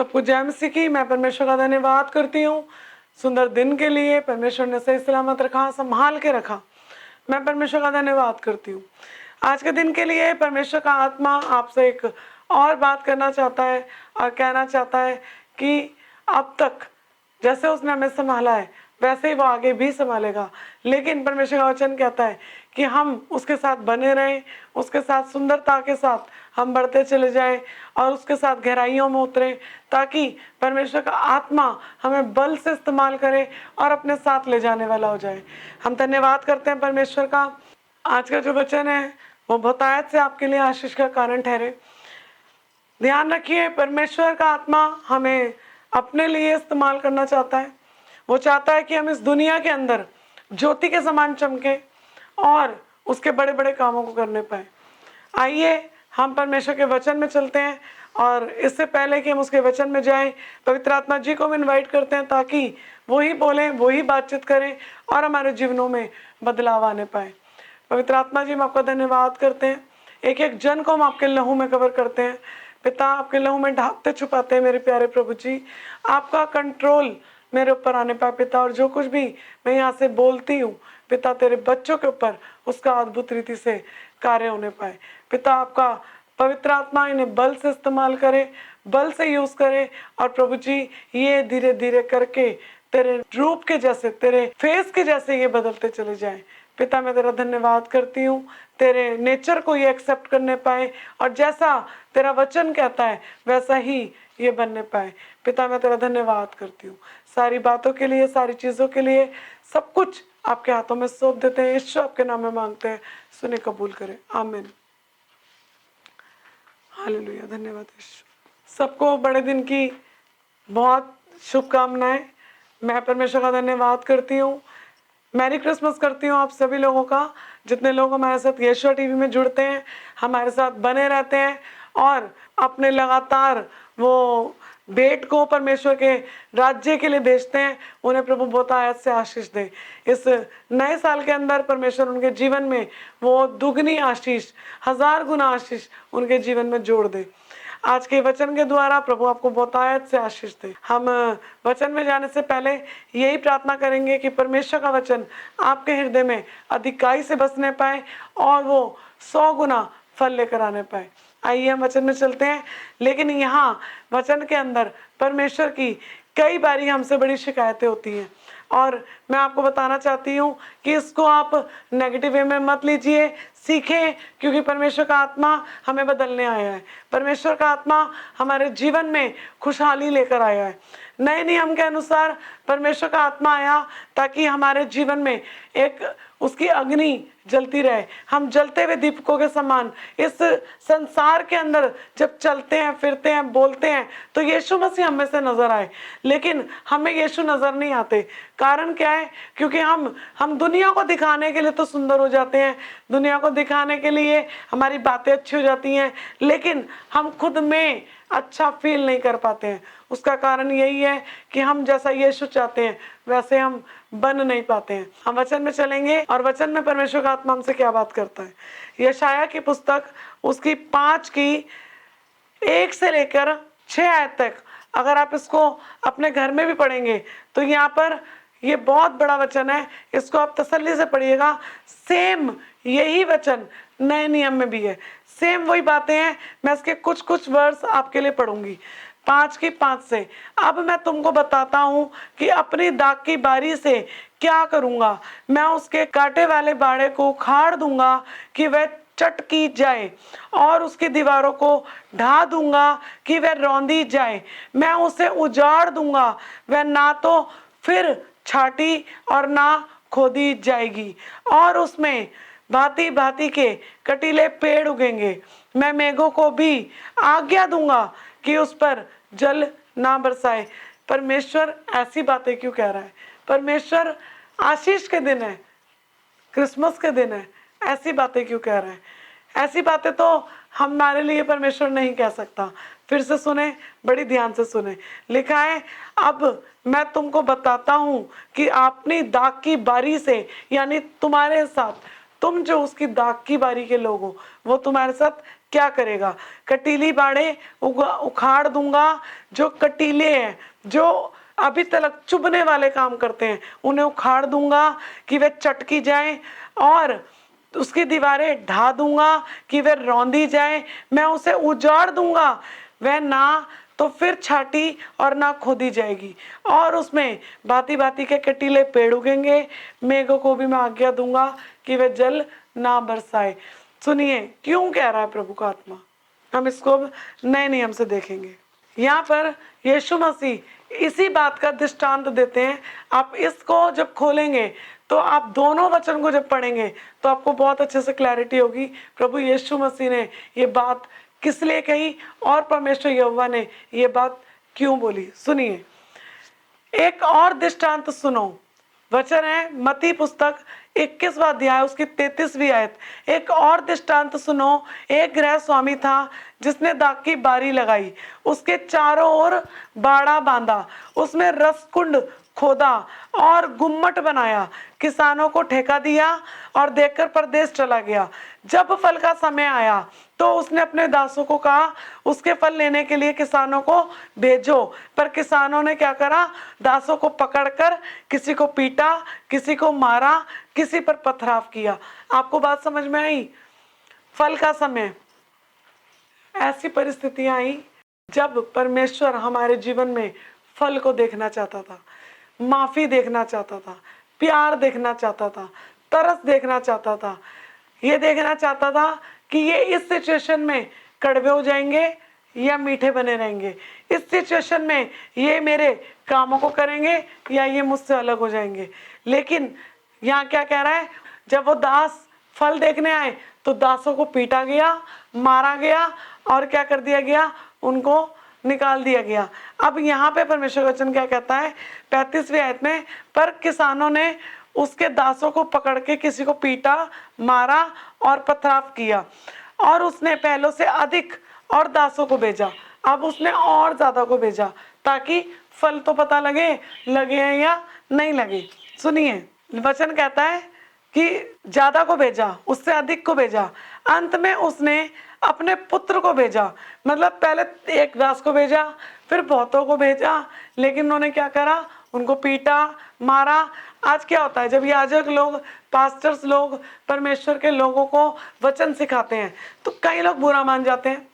सबको जय मसीह की। मैं परमेश्वर का धन्यवाद करती हूँ सुंदर दिन के लिए। परमेश्वर ने सही सलामत रखा, संभाल के रखा। मैं परमेश्वर का धन्यवाद करती हूँ आज के दिन के लिए। परमेश्वर का आत्मा आपसे एक और बात करना चाहता है और कहना चाहता है कि अब तक जैसे उसने हमें संभाला है वैसे ही वो आगे भी संभालेगा। लेकिन परमेश्वर का वचन कहता है कि हम उसके साथ बने रहें, उसके साथ सुंदरता के साथ हम बढ़ते चले जाएं और उसके साथ गहराइयों में उतरें, ताकि परमेश्वर का आत्मा हमें बल से इस्तेमाल करे और अपने साथ ले जाने वाला हो जाए। हम धन्यवाद करते हैं परमेश्वर का। आज का जो वचन है वो बहुतायत से आपके लिए आशीष का कारण ठहरे। ध्यान रखिए, परमेश्वर का आत्मा हमें अपने लिए इस्तेमाल करना चाहता है। वो चाहता है कि हम इस दुनिया के अंदर ज्योति के समान चमके और उसके बड़े बड़े कामों को करने पाए। आइए हम परमेश्वर के वचन में चलते हैं और इससे पहले कि हम उसके वचन में जाएं, पवित्र आत्मा जी को हम इनवाइट करते हैं ताकि वो ही बोलें, वो ही बातचीत करें और हमारे जीवनों में बदलाव आने पाए। पवित्र आत्मा जी, हम आपका धन्यवाद करते हैं। एक एक जन को हम आपके लहू में कवर करते हैं पिता, आपके लहू में ढांपते छुपाते हैं। मेरे प्यारे प्रभु जी, आपका कंट्रोल मेरे ऊपर आने पाए पिता, और जो कुछ भी मैं यहाँ से बोलती हूँ पिता, तेरे बच्चों के ऊपर उसका अद्भुत रीति से कार्य होने पाए पिता। आपका पवित्र आत्मा इन्हें बल से इस्तेमाल करे, बल से यूज करे, और प्रभु जी ये धीरे धीरे करके तेरे रूप के जैसे, तेरे फेस के जैसे ये बदलते चले जाए पिता। मैं तेरा धन्यवाद करती हूँ, तेरे नेचर को ये एक्सेप्ट करने पाए और जैसा तेरा वचन कहता है वैसा ही ये बनने पाए पिता। मैं तेरा धन्यवाद करती हूँ सारी बातों के लिए, सारी चीज़ों के लिए। सब कुछ आपके हाथों में सौंप देते हैं। यीशु आपके नाम में मांगते हैं, सुने कबूल करें, आमीन। हालेलुया, धन्यवाद यीशु। सबको बड़े दिन की बहुत शुभकामनाएं। मैं परमेश्वर का धन्यवाद करती हूँ, मैरी क्रिसमस करती हूँ आप सभी लोगों का। जितने लोग हमारे साथ यीशु टीवी में जुड़ते हैं, हमारे साथ बने रहते हैं और अपने लगातार वो भेंट को परमेश्वर के राज्य के लिए भेजते हैं, उन्हें प्रभु बहुतायत से आशीष दे। इस नए साल के अंदर परमेश्वर उनके जीवन में वो दुगनी आशीष, 1000 गुना आशीष उनके जीवन में जोड़ दे। आज के वचन के द्वारा प्रभु आपको बहुतायत से आशीष दे। हम वचन में जाने से पहले यही प्रार्थना करेंगे कि परमेश्वर का वचन आपके हृदय में अधिकाई से बसने पाए और वो 100 गुना फल लेकर आने पाए। आइए हम वचन में चलते हैं। लेकिन यहाँ वचन के अंदर परमेश्वर की कई बारी हमसे बड़ी शिकायतें होती हैं और मैं आपको बताना चाहती हूँ कि इसको आप नेगेटिव वे में मत लीजिए, सीखें, क्योंकि परमेश्वर का आत्मा हमें बदलने आया है। परमेश्वर का आत्मा हमारे जीवन में खुशहाली लेकर आया है। नए नियम के अनुसार परमेश्वर का आत्मा आया ताकि हमारे जीवन में एक उसकी अग्नि जलती रहे। हम जलते हुए दीपकों के समान इस संसार के अंदर जब चलते हैं, फिरते हैं, बोलते हैं तो यीशु मसीह हम में से नजर आए, लेकिन हमें यीशु नजर नहीं आते। कारण क्या है? क्योंकि हम दुनिया को दिखाने के लिए तो सुंदर हो जाते हैं, दुनिया को दिखाने के लिए हमारी बातें अच्छी हो जाती हैं, लेकिन हम खुद में अच्छा फील नहीं कर पाते हैं। उसका कारण यही है कि हम जैसा यीशु चाहते हैं वैसे हम बन नहीं पाते हैं। हम वचन में चलेंगे और वचन में परमेश्वर का आत्मा हमसे क्या बात करता है। यशाया की पुस्तक उसकी 5 की 1 से लेकर 6 आयत तक अगर आप इसको अपने घर में भी पढ़ेंगे तो यहाँ पर ये बहुत बड़ा वचन है, इसको आप तसल्ली से पढ़िएगा। सेम यही वचन नए नियम में भी है, सेम वही बातें हैं। मैं इसके कुछ कुछ वर्ड्स आपके लिए पढ़ूंगी। 5 की 5 से, अब मैं तुमको बताता हूँ कि अपनी दाग की बारी से क्या करूँगा। मैं उसके कांटे वाले बाड़े को उखाड़ दूंगा कि वह चट की जाए और उसकी दीवारों को ढा दूंगा कि वह रौंदी जाए। मैं उसे उजाड़ दूंगा, वह ना तो फिर छाटी और ना खोदी जाएगी, और उसमें भांति भांति के कटीले पेड़ उगेंगे। मैं मेघों को भी आज्ञा दूंगा कि उस पर जल ना बरसाए। परमेश्वर ऐसी बातें क्यों कह रहा है? परमेश्वर आशीष के दिन है, क्रिसमस के दिन है, ऐसी बातें क्यों कह रहा है? ऐसी बातें तो हमारे लिए परमेश्वर नहीं कह सकता। फिर से सुने, बड़ी ध्यान से सुने। लिखा है, अब मैं तुमको बताता हूँ कि अपनी दाग की बारी से, यानी तुम्हारे साथ, तुम जो उसकी दाग की बारी के लोग हो, वो तुम्हारे साथ क्या करेगा? कटीली बाड़े उखाड़ दूंगा, जो कटीले हैं, जो अभी तक चुभने वाले काम करते हैं, उन्हें उखाड़ दूंगा कि वे चटकी जाएं, और उसकी दीवारें ढा दूंगा कि वे रौंदी जाए। मैं उसे उजाड़ दूंगा, वह ना तो फिर छाटी और ना खोदी जाएगी, और उसमें भांति भांति के कटीले पेड़ उगेंगे। मेघों को भी मैं आज्ञा दूंगा कि वे जल ना बरसाए। सुनिए क्यों कह रहा है प्रभु का आत्मा, हम इसको नए नियम से देखेंगे। यहाँ पर यीशु मसीह इसी बात का दृष्टांत देते हैं। आप इसको जब खोलेंगे तो आप दोनों वचन को जब पढ़ेंगे तो आपको बहुत अच्छे से क्लैरिटी होगी प्रभु यीशु मसीह ने ये बात किस लिए कही और परमेश्वर यहोवा ने ये बात क्यों बोली। सुनिए, एक और दृष्टांत सुनो। वचन है मत्ती पुस्तक 21वां अध्याय उसकी 33वीं आयत। एक और दृष्टांत सुनो। एक गृह स्वामी था जिसने दाख की बारी लगाई, उसके चारों ओर बाड़ा बांधा, उसमें रसकुंड खोदा और गुम्मट बनाया, किसानों को ठेका दिया और देकर परदेश चला गया। जब फल का समय आया तो उसने अपने दासों को कहा उसके फल लेने के लिए किसानों को भेजो। पर किसानों ने क्या करा? दासों को पकड़कर किसी को पीटा, किसी को मारा, किसी पर पथराव किया। आपको बात समझ में आई? फल का समय, ऐसी परिस्थितियां आई जब परमेश्वर हमारे जीवन में फल को देखना चाहता था, माफी देखना चाहता था, प्यार देखना चाहता था, तरस देखना चाहता था। ये देखना चाहता था कि ये इस सिचुएशन में कड़वे हो जाएंगे या मीठे बने रहेंगे, इस सिचुएशन में ये मेरे कामों को करेंगे या ये मुझसे अलग हो जाएंगे। लेकिन यहाँ क्या कह रहा है? जब वो दास फल देखने आए तो दासों को पीटा गया, मारा गया और क्या कर दिया गया? उनको निकाल दिया गया। अब यहाँ पे परमेश्वर वचन क्या कहता है 35वीं आयत में? पर किसानों ने उसके दासों को पकड़ के किसी को पीटा, मारा और पथराव किया, और उसने पहलों से अधिक और दासों को भेजा। अब उसने और ज्यादा को भेजा ताकि फल तो पता लगे हैं या नहीं लगे। सुनिए, वचन कहता है कि ज्यादा को भेजा, उससे अधिक को भेजा। अंत में उसने अपने पुत्र को भेजा। मतलब पहले एक दास को भेजा, फिर बहुतों को भेजा, लेकिन उन्होंने क्या करा? उनको पीटा, मारा। आज क्या होता है जब याजक लोग, पास्टर्स लोग परमेश्वर के लोगों को वचन सिखाते हैं तो कई लोग बुरा मान जाते हैं,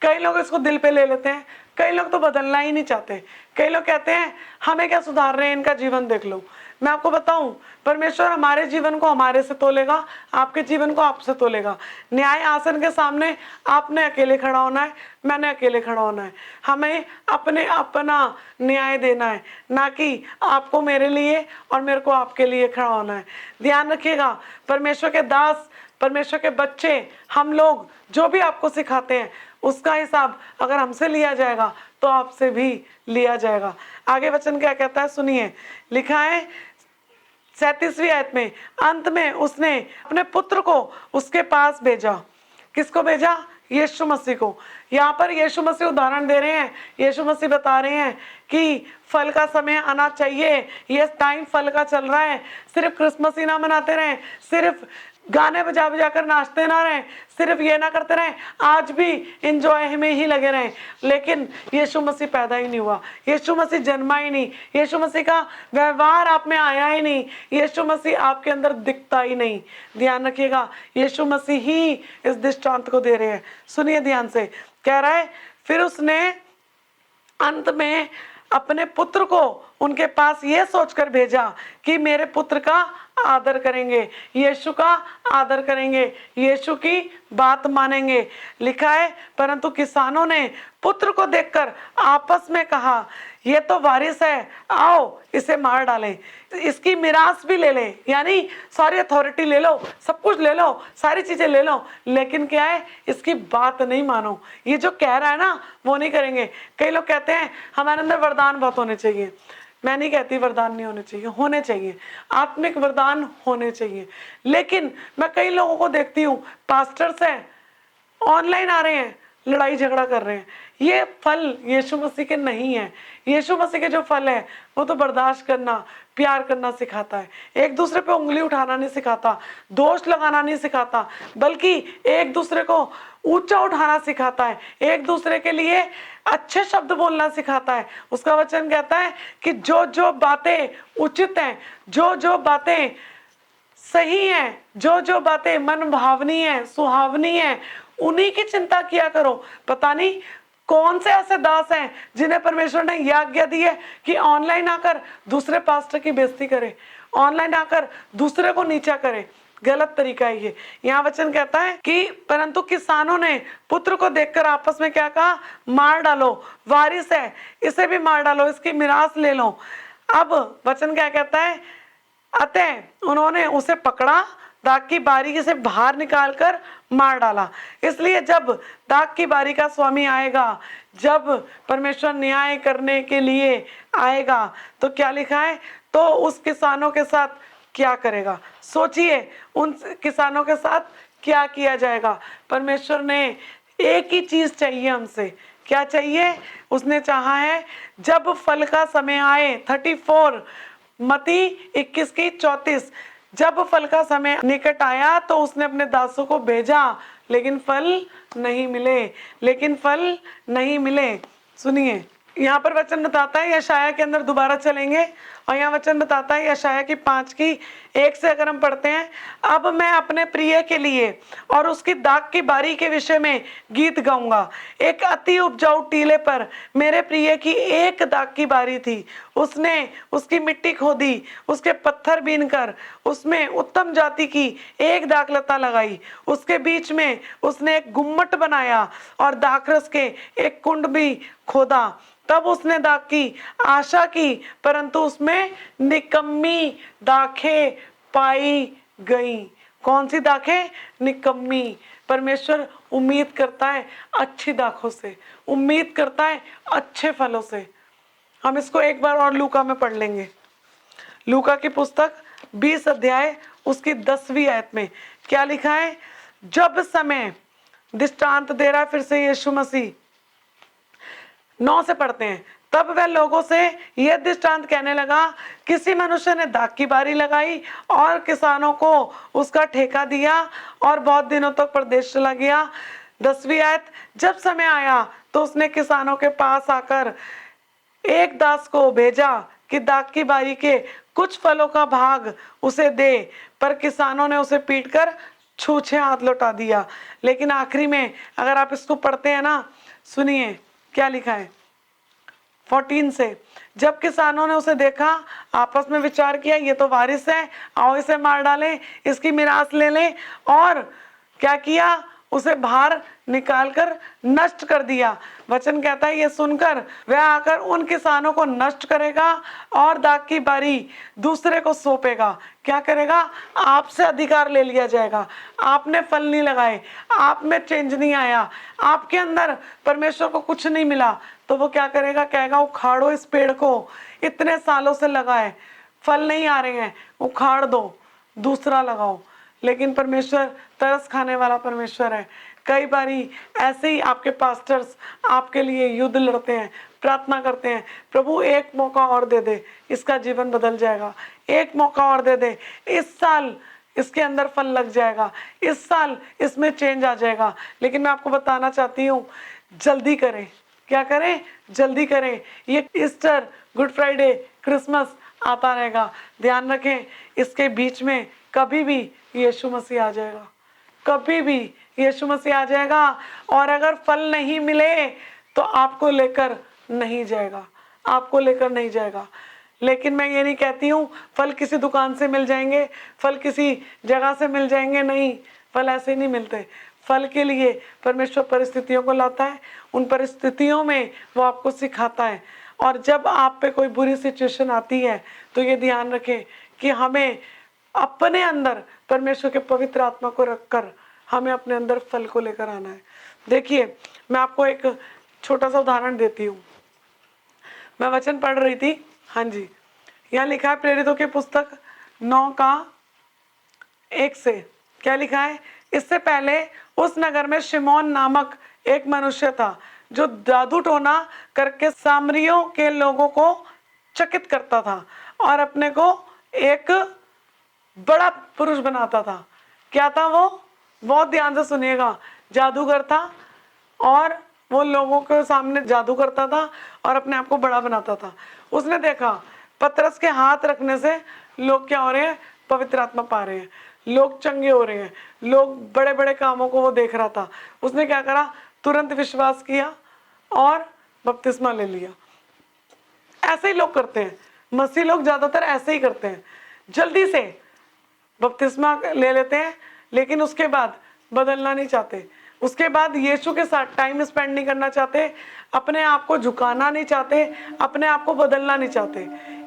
कई लोग इसको दिल पे ले लेते हैं, कई लोग तो बदलना ही नहीं चाहते। कई लोग कहते हैं हमें क्या सुधार रहे हैं, इनका जीवन देख लो। मैं आपको बताऊं, परमेश्वर हमारे जीवन को हमारे से तोलेगा, आपके जीवन को आपसे तोलेगा। न्याय आसन के सामने आपने अकेले खड़ा होना है, मैंने अकेले खड़ा होना है। हमें अपना न्याय देना है, ना कि आपको मेरे लिए और मेरे को आपके लिए खड़ा होना है। ध्यान रखिएगा, परमेश्वर के दास, परमेश्वर के बच्चे, हम लोग जो भी आपको सिखाते हैं उसका हिसाब अगर हमसे लिया जाएगा तो आपसे भी लिया जाएगा। आगे वचन क्या कहता है सुनिए। लिखा है 37वीं आयत में, अंत में उसने अपने पुत्र को उसके पास भेजा। किसको भेजा? यीशु मसीह को। यहाँ पर यीशु मसीह उदाहरण दे रहे हैं, यीशु मसीह बता रहे हैं कि फल का समय आना चाहिए। ये टाइम फल का चल रहा है। सिर्फ क्रिसमस ही ना मनाते रहें, सिर्फ गाने बजा बजा कर नाचते ना रहें, सिर्फ ये ना करते रहें, आज भी इंजॉय में ही लगे रहें। लेकिन यीशु मसीह पैदा ही नहीं हुआ, यीशु मसीह जन्मा ही नहीं, यीशु मसीह का व्यवहार आप में आया ही नहीं, यीशु मसीह आपके अंदर दिखता ही नहीं। ध्यान रखिएगा, यीशु मसीह ही इस दृष्टांत को दे रहे हैं। सुनिए ध्यान से, कह रहा है फिर उसने अंत में अपने पुत्र को उनके पास ये सोचकर भेजा कि मेरे पुत्र का आदर करेंगे, यीशु का आदर करेंगे, यीशु की बात मानेंगे। लिखा है परंतु किसानों ने पुत्र को देखकर आपस में कहा ये तो वारिस है, आओ इसे मार डालें, इसकी मिरास भी ले लें, यानी सारी अथॉरिटी ले लो, सब कुछ ले लो, सारी चीजें ले लो, लेकिन क्या है इसकी बात नहीं मानो। ये जो कह रहा है ना वो नहीं करेंगे। कई लोग कहते हैं हमारे अंदर वरदान बहुत होने चाहिए। मैं नहीं कहती वरदान नहीं होने चाहिए, होने चाहिए, आत्मिक वरदान होने चाहिए। लेकिन मैं कई लोगों को देखती हूँ, पास्टर्स हैं, ऑनलाइन आ रहे हैं, लड़ाई झगड़ा कर रहे हैं। ये फल यीशु मसीह के नहीं है। यीशु मसीह के जो फल है वो तो बर्दाश्त करना, प्यार करना सिखाता है, एक दूसरे पे उंगली उठाना नहीं सिखाता, दोष लगाना नहीं सिखाता, बल्कि एक दूसरे को ऊंचा उठाना सिखाता है, एक दूसरे के लिए अच्छे शब्द बोलना सिखाता है। उसका वचन कहता है कि जो जो बातें उचित हैं, जो जो बातें सही हैं, जो जो बातें मन भावनी है, सुहावनी है, उन्हीं की चिंता किया करो। पता नहीं कौन से ऐसे दास हैं जिन्हें परमेश्वर ने यह आज्ञा दी है कि ऑनलाइन आकर दूसरे पास्टर की बेइज्जती करे, ऑनलाइन आकर दूसरे को नीचा करे। गलत तरीका है ये। यहाँ वचन कहता है कि परंतु किसानों ने पुत्र को देखकर आपस में क्या कहा, मार डालो, वारिस है, इसे भी मार डालो, इसकी मिरास ले लो। अब वचन क्या कहता है, अतः उन्होंने उसे पकड़ा, दाग की बारी से बाहर निकालकर मार डाला। इसलिए जब दाग की बारी का स्वामी आएगा, जब परमेश्वर न्याय करने के लिए आएगा, तो क्या लिखा है, तो उस किसानों के साथ क्या करेगा। सोचिए उन किसानों के साथ क्या किया जाएगा। परमेश्वर ने एक ही चीज चाहिए हमसे। क्या चाहिए? उसने चाहा है जब फल का समय आए, 34 मत्ती 21 की 34, जब फल का समय निकट आया तो उसने अपने दासों को भेजा, लेकिन फल नहीं मिले, लेकिन फल नहीं मिले। सुनिए, यहाँ पर वचन बताता है, यशाया के अंदर दोबारा चलेंगे और यहाँ वचन बताता है यशाया की 5 की 1 से अगर हम पढ़ते हैं, अब मैं अपने प्रिय के लिए और उसकी दाग की बारी के विषय में गीत गाऊंगा। एक अति उपजाऊ टीले पर मेरे प्रिय की एक दाग की बारी थी, उसने उसकी मिट्टी खोदी, उसके पत्थर बीनकर उसमें उत्तम जाति की एक दाखलता लगाई, उसके बीच में उसने एक गुम्मट बनाया और दाखरस के एक कुंड भी खोदा। तब उसने दाख की आशा की, परंतु उसमें निकम्मी दाखें पाई गई। कौन सी दाखें? निकम्मी। परमेश्वर उम्मीद करता है अच्छी दाखों से, उम्मीद करता है अच्छे फलों से। हम इसको एक बार और लूका में पढ़ लेंगे। लूका की पुस्तक 20 अध्याय उसकी 10वीं आयत में क्या लिखा है, जब समय दृष्टांत दे रहा है फिर से यीशु मसीह, 9 से पढ़ते हैं। तब वह लोगों से यह दृष्टांत कहने लगा, किसी मनुष्य ने दाख की बारी लगाई और किसानों को उसका ठेका दिया और बहुत दिनों तक प्रदेश चला गया। 10वीं आयत, जब समय आया तो उसने किसानों के पास आकर एक दास को भेजा कि दाख की बारी के कुछ फलों का भाग उसे दे, पर किसानों ने उसे पीटकर छूछे हाथ लौटा दिया। लेकिन आखिरी में अगर आप इसको पढ़ते हैं ना, सुनिए क्या लिखा है 14 से, जब किसानों ने उसे देखा, आपस में विचार किया, ये तो वारिस है, आओ इसे मार डालें, इसकी मिरास ले लें, और क्या किया, उसे बाहर निकालकर नष्ट कर दिया। वचन कहता है ये सुनकर वह आकर उन किसानों को नष्ट करेगा और दाग की बारी दूसरे को सौंपेगा। क्या करेगा? आपसे अधिकार ले लिया जाएगा। आपने फल नहीं लगाए, आप में चेंज नहीं आया, आपके अंदर परमेश्वर को कुछ नहीं मिला, तो वो क्या करेगा? कहेगा उखाड़ो इस पेड़ को, इतने सालों से लगा है, फल नहीं आ रहे हैं, उखाड़ दो, दूसरा लगाओ। लेकिन परमेश्वर तरस खाने वाला परमेश्वर है। कई बारी ऐसे ही आपके पास्टर्स आपके लिए युद्ध लड़ते हैं, प्रार्थना करते हैं, प्रभु एक मौका और दे दे, इसका जीवन बदल जाएगा, एक मौका और दे दे, इस साल इसके अंदर फल लग जाएगा, इस साल इसमें चेंज आ जाएगा। लेकिन मैं आपको बताना चाहती हूँ, जल्दी करें। क्या करें? जल्दी करें। ये ईस्टर, गुड फ्राइडे, क्रिसमस आता रहेगा, ध्यान रखें, इसके बीच में कभी भी यीशु मसीह आ जाएगा, कभी भी यीशु मसीह आ जाएगा। और अगर फल नहीं मिले तो आपको लेकर नहीं जाएगा, आपको लेकर नहीं जाएगा। लेकिन मैं ये नहीं कहती हूँ फल किसी दुकान से मिल जाएंगे, फल किसी जगह से मिल जाएंगे, नहीं, फल ऐसे नहीं मिलते। फल के लिए परमेश्वर परिस्थितियों को लाता है, उन परिस्थितियों में वो आपको सिखाता है। और जब आप पे कोई बुरी सिचुएशन आती है तो ये ध्यान रखें कि हमें अपने अंदर परमेश्वर के पवित्र आत्मा को रखकर हमें अपने अंदर फल को लेकर आना है। देखिए, मैं आपको एक छोटा सा उदाहरण देती हूँ। मैं वचन पढ़ रही थी, हाँ जी, यहाँ लिखा है प्रेरितों की पुस्तक 9 का 1 से, क्या लिखा है, इससे पहले उस नगर में शिमोन नामक एक मनुष्य था जो जादू टोना करके सामरियों के लोगों को चकित करता था और अपने को एक बड़ा पुरुष बनाता था। क्या था वो? बहुत ध्यान से सुनिएगा। जादूगर था और वो लोगों के सामने जादू करता था और अपने आप को बड़ा बनाता था। उसने देखा पतरस के हाथ रखने से लोग क्या हो रहे हैं? पवित्र आत्मा पा रहे हैं, लोग चंगे हो रहे हैं, लोग बड़े बड़े कामों को वो देख रहा था। उसने क्या करा? तुरंत विश्वास किया और बपतिस्मा ले लिया। ऐसे ही लोग करते हैं, मसीह लोग ज्यादातर ऐसे ही करते हैं, जल्दी से बपतिस्मा ले लेते हैं लेकिन उसके बाद बदलना नहीं चाहते, उसके बाद यीशु के साथ टाइम स्पेंड नहीं करना चाहते, अपने आप को झुकाना नहीं चाहते, अपने आप को बदलना नहीं चाहते।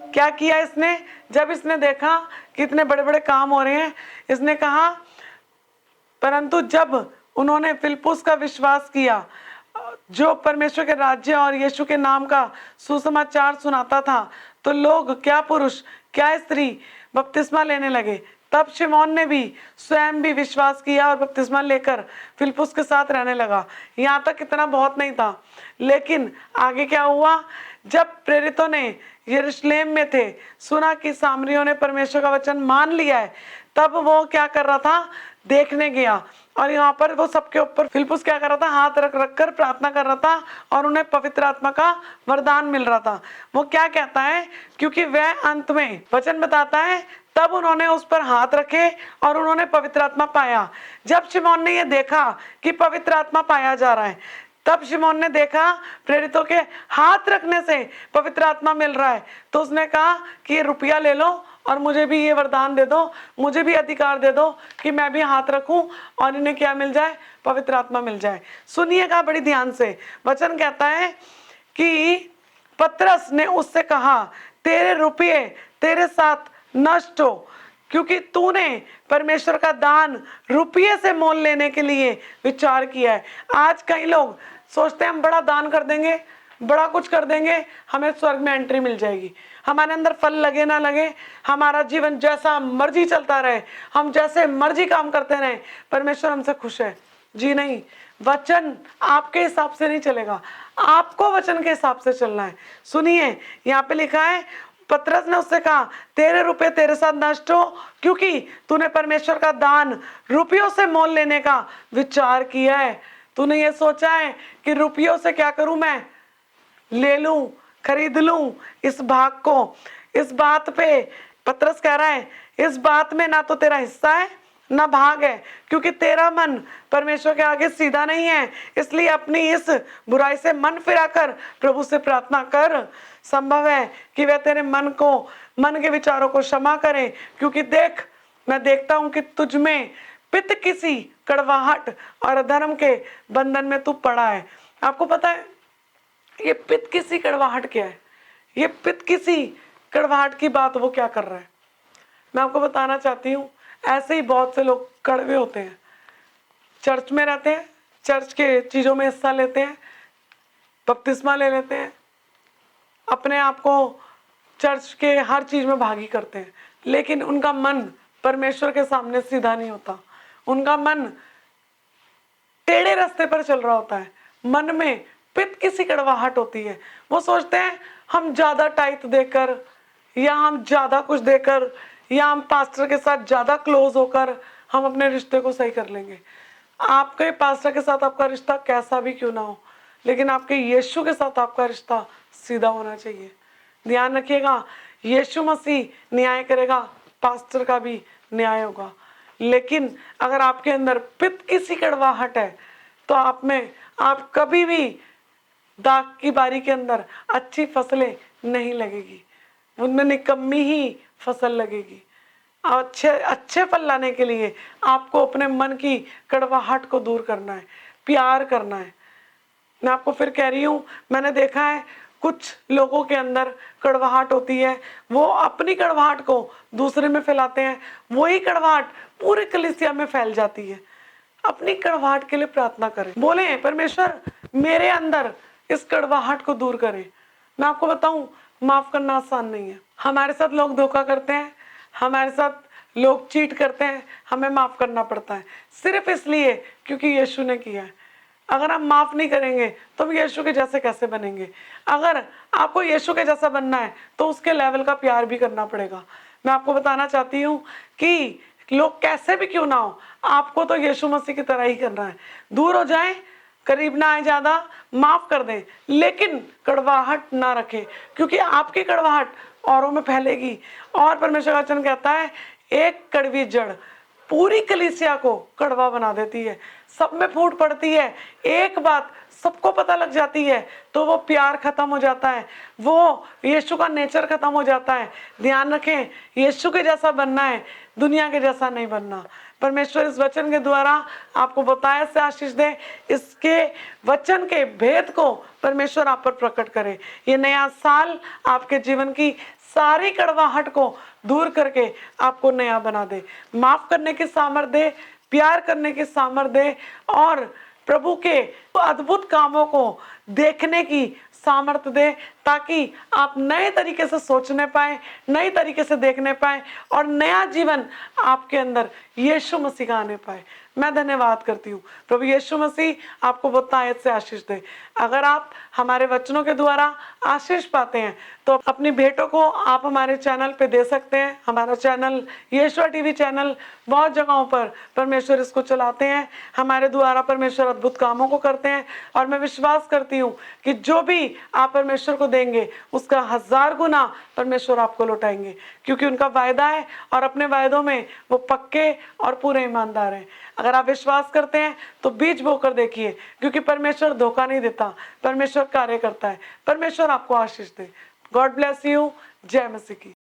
क्या किया इसने? जब इसने देखा कि इतने बड़े बड़े काम हो रहे हैं, इसने कहा, परंतु जब उन्होंने फिलिप्पुस का विश्वास किया जो परमेश्वर के राज्य और यीशु के नाम का सुसमाचार सुनाता था, तो लोग, क्या पुरुष क्या स्त्री, बपतिस्मा लेने लगे। तब शिमोन ने भी स्वयं भी विश्वास किया और बपतिस्मा लेकर फिलिप्पुस के साथ रहने लगा। यहाँ तक इतना बहुत नहीं था, लेकिन आगे क्या हुआ? जब प्रेरितों ने यरूशलेम में थे, सुना कि सामरियों ने परमेश्वर का वचन मान लिया है, तब वो क्या कर रहा था? देखने गया। और यहाँ पर वो सबके ऊपर फिलिप्पुस क्या कर रहा था? हाथ रख रख कर प्रार्थना कर रहा था और उन्हें पवित्र आत्मा का वरदान मिल रहा था। वो क्या कहता है? क्योंकि वह अंत में वचन बताता है, तब उन्होंने उस पर हाथ रखे और उन्होंने पवित्र आत्मा पाया। जब शिमोन ने यह देखा कि पवित्र आत्मा पाया जा रहा है, तब शिमोन ने देखा प्रेरितों के हाथ रखने से पवित्र आत्मा मिल रहा है, तो उसने कहा कि ये रुपया ले लो और मुझे भी ये वरदान दे दो, मुझे भी अधिकार दे दो कि मैं भी हाथ रखूं और इन्हें क्या मिल जाए? पवित्र आत्मा मिल जाए। सुनिएगा बड़ी ध्यान से, वचन कहता है कि पतरस ने उससे कहा, तेरे रुपये तेरे साथ नष्ट हो, क्योंकि तूने परमेश्वर का दान रुपये से मोल लेने के लिए विचार किया है। आज कई लोग सोचते हैं हम बड़ा दान कर देंगे, बड़ा कुछ कर देंगे, हमें स्वर्ग में एंट्री मिल जाएगी, हमारे अंदर फल लगे ना लगे, हमारा जीवन जैसा मर्जी चलता रहे, हम जैसे मर्जी काम करते रहे, परमेश्वर हमसे खुश है। जी नहीं, वचन आपके हिसाब से नहीं चलेगा, आपको वचन के हिसाब से चलना है। सुनिए, यहाँ पे लिखा है, पतरस ने उससे कहा, तेरे रुपए तेरे साथ नष्ट हो, क्योंकि तूने परमेश्वर का दान रुपयों से मोल लेने का विचार किया है। तूने ये सोचा है कि रुपयों से क्या करूं, मैं ले लूं, खरीद लूं इस भाग को। इस बात पे पतरस कह रहा है, इस बात में ना तो तेरा हिस्सा है ना भाग है, क्योंकि तेरा मन परमेश्वर के आगे सीधा नहीं है। इसलिए अपनी इस बुराई से मन फिराकर प्रभु से प्रार्थना कर। संभव है कि वह तेरे मन के विचारों को क्षमा करे, क्योंकि देख, मैं देखता हूं कि तुझ में पित्त किसी कड़वाहट और अधर्म के बंधन में तू पड़ा है। आपको पता है ये पित्त किसी कड़वाहट क्या है? ये पित्त किसी कड़वाहट की बात वो क्या कर रहा है? मैं आपको बताना चाहती हूँ, ऐसे ही बहुत से लोग कड़वे होते हैं, चर्च में रहते हैं, चर्च के चीज़ों में हिस्सा लेते हैं, बपतिस्मा ले लेते हैं, अपने आप को चर्च के हर चीज़ में भागी करते हैं, लेकिन उनका मन परमेश्वर के सामने सीधा नहीं होता। उनका मन टेढ़े रास्ते पर चल रहा होता है, मन में पित्त की सी कड़वाहट होती है। वो सोचते हैं हम ज़्यादा टाइट देकर, या हम ज़्यादा कुछ देकर, या हम पास्टर के साथ ज़्यादा क्लोज होकर हम अपने रिश्ते को सही कर लेंगे। आपके पास्टर के साथ आपका रिश्ता कैसा भी क्यों ना हो, लेकिन आपके यीशु के साथ आपका रिश्ता सीधा होना चाहिए। ध्यान रखिएगा, यीशु मसीह न्याय करेगा, पास्टर का भी न्याय होगा। लेकिन अगर आपके अंदर पित्त की सी कड़वाहट है, तो आप कभी भी दाग की बारी के अंदर अच्छी फसलें नहीं लगेगी, उनमें निकम्मी ही फसल लगेगी। अच्छे फल लाने के लिए आपको अपने मन की कड़वाहट को दूर करना है, प्यार करना है। मैं आपको फिर कह रही हूँ, मैंने देखा है कुछ लोगों के अंदर कड़वाहट होती है, वो अपनी कड़वाहट को दूसरे में फैलाते हैं, वही कड़वाहट पूरे कलीसिया में फैल जाती है। अपनी कड़वाहट के लिए प्रार्थना करें, बोले परमेश्वर मेरे अंदर इस कड़वाहट को दूर करें। मैं आपको बताऊं, माफ करना आसान नहीं है। हमारे साथ लोग धोखा करते हैं, हमारे साथ लोग चीट करते हैं, हमें माफ करना पड़ता है सिर्फ इसलिए क्योंकि यीशु ने किया है। अगर आप माफ़ नहीं करेंगे तो हम यीशु के जैसे कैसे बनेंगे? अगर आपको यीशु के जैसा बनना है तो उसके लेवल का प्यार भी करना पड़ेगा। मैं आपको बताना चाहती हूँ कि लोग कैसे भी क्यों ना हो, आपको तो यीशु मसीह की तरह ही करना है। दूर हो जाएं, करीब ना आए ज़्यादा, माफ़ कर दें, लेकिन कड़वाहट ना रखें, क्योंकि आपकी कड़वाहट औरों में फैलेगी। और परमेश्वर का वचन कहता है, एक कड़वी जड़ पूरी कलीसिया को कड़वा बना देती है, सब में फूट पड़ती है। एक बात सबको पता लग जाती है तो वो प्यार खत्म हो जाता है, वो यीशु का नेचर खत्म हो जाता है। ध्यान रखें, यीशु के जैसा बनना है, दुनिया के जैसा नहीं बनना। परमेश्वर इस वचन के द्वारा आपको बताया से आशीष दे, इसके वचन के भेद को परमेश्वर आप पर प्रकट करे। ये नया साल आपके जीवन की सारी कड़वाहट को दूर करके आपको नया बना दे, माफ करने की सामर्थ्य दे, प्यार करने की सामर्थ्य दे और प्रभु के अद्भुत कामों को देखने की सामर्थ्य दे, ताकि आप नए तरीके से सोचने पाए, नए तरीके से देखने पाए और नया जीवन आपके अंदर यीशु मसीह का आने पाए। मैं धन्यवाद करती हूँ। प्रभु यीशु मसीह आपको बहुत आयत से आशीष दे। अगर आप हमारे वचनों के द्वारा आशीष पाते हैं तो अपनी भेंटों को आप हमारे चैनल पे दे सकते हैं। हमारा चैनल यीशु टीवी चैनल, बहुत जगहों पर परमेश्वर इसको चलाते हैं, हमारे द्वारा परमेश्वर अद्भुत कामों को करते हैं। और मैं विश्वास करती हूँ कि जो भी आप परमेश्वर को देंगे उसका 1000 गुना परमेश्वर आपको लौटाएंगे, क्योंकि उनका वायदा है और अपने वायदों में वो पक्के और पूरे ईमानदार हैं। अगर आप विश्वास करते हैं तो बीज बोकर देखिए, क्योंकि परमेश्वर धोखा नहीं देता, परमेश्वर कार्य करता है। परमेश्वर आपको आशीष दे। God bless you. जय मसीह की।